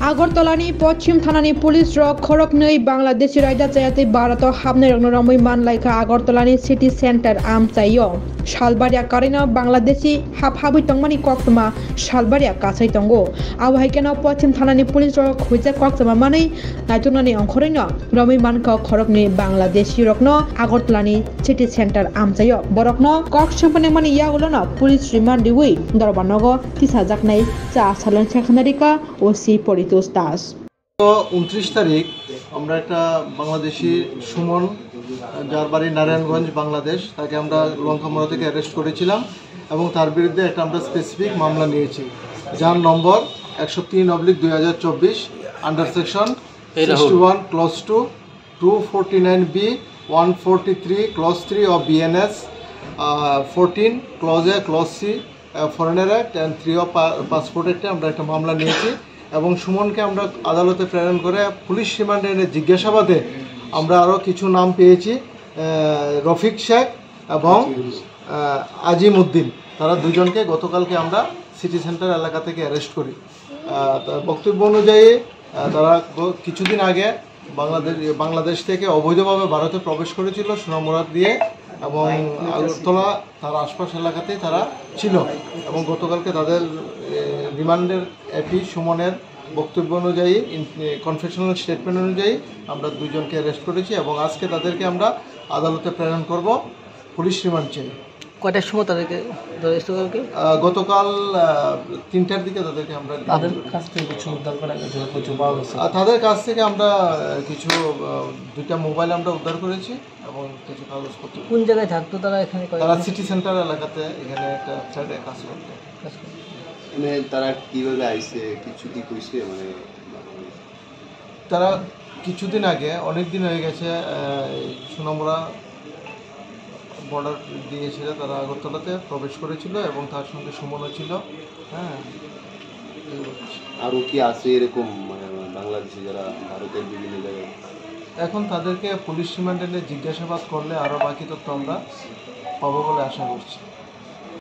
আগরতলাनि पश्चिम थानानि police खरकनै बांलादेशी रायदा जायाते भारत हाबनाय रंगरमै मानलायखा আগরতলাनि city centre आमचायो सालबारिया कारेना बांलादेशी हाबहाबै तंगमानि कक्तमा सालबारिया कासै तंगो आवहायकेना पश्चिम थानानि police खुइजा कक्तमा मानै नायतुनानि अंखरैनो रमै मानका खरकनै बांलादेशी रकनो আগরতলাनि city centre आमचायो बरकनो कक संपने मानि यागुलनो पुलिस रिमांड दिवै दरबानगो तिसा जाकनाय चा सालन सेखनारिका ओसी परितोष दास 29 তারিখ আমরা একটা বাংলাদেশি সুমন যার বাড়ি নারায়ণগঞ্জ বাংলাদেশ তাকে আমরা লঙ্কামোড়া থেকে অ্যারেস্ট করেছিলাম এবং তার বিরুদ্ধে একটা আমরা স্পেসিফিক মামলা নিয়েছি যার নম্বর 103/2024 under section 61 clause 2 249 B 143 clause 3 of BNS 14 clause A clause C foreigner act and 3 of passport অ্যাক্টে আমরা একটা মামলা নিয়েছি এবং সুমনকে আমরা আদালতে প্রেরণ করে পুলিশ রিমান্ডে এনে জিজ্ঞাসাবাদে আমরা আরও কিছু নাম পেয়েছি রফিক শেখ এবং আজিম উদ্দিন তারা দুজনকে গতকালকে আমরা সিটি সেন্টার এলাকা থেকে অ্যারেস্ট করি তার বক্তব্য অনুযায়ী তারা কিছুদিন আগে বাংলাদেশ থেকে অবৈধভাবে ভারতে প্রবেশ করেছিল সোনামুড়া দিয়ে এবং আগরতলা তার আশপাশ এলাকাতেই তারা ছিল এবং গতকালকে তাদের রিমান্ডের এপি সুমনের বক্তব্য অনুযায়ী কনফেশনাল স্টেটমেন্ট অনুযায়ী আমরা দুজনকে অ্যারেস্ট করেছি এবং আজকে তাদেরকে আমরা আদালতে প্রেরণ করব পুলিশ রিমান্ড চেয়ে। কয়টার সময় তাদেরকে গতকাল 3টার দিকে তাদেরকে আমরা তাদের কাছ থেকে কিছু উদ্ধার করা গেছে তাদের কাছ থেকে আমরা কিছু 2টা মোবাইল আমরা উদ্ধার করেছি এবং কিছু কাগজপত্র। কোন জায়গায় থাকতো তারা এখানে? তারা সিটি সেন্টার এলাকাতে এখানে একটা ফ্ল্যাটে কাজ করতো। মানে তারা কিভাবে আইছে কিছু কি কইছে? মানে তারা কিছুদিন আগে অনেক দিন হয়ে গেছে সোনামুড়া বর্ডার দিয়েছিল তারা আগরতলাতে প্রবেশ করেছিল এবং তার সঙ্গে সুমনও ছিল। হ্যাঁ, আরও কি আছে এরকম মানে বাংলাদেশি যারা ভারতের বিভিন্ন জায়গায়? এখন তাদেরকে পুলিশ রিমান্ডে জিজ্ঞাসাবাদ করলে আরও বাকি তথ্য আমরা পাবো বলে আশা করছি।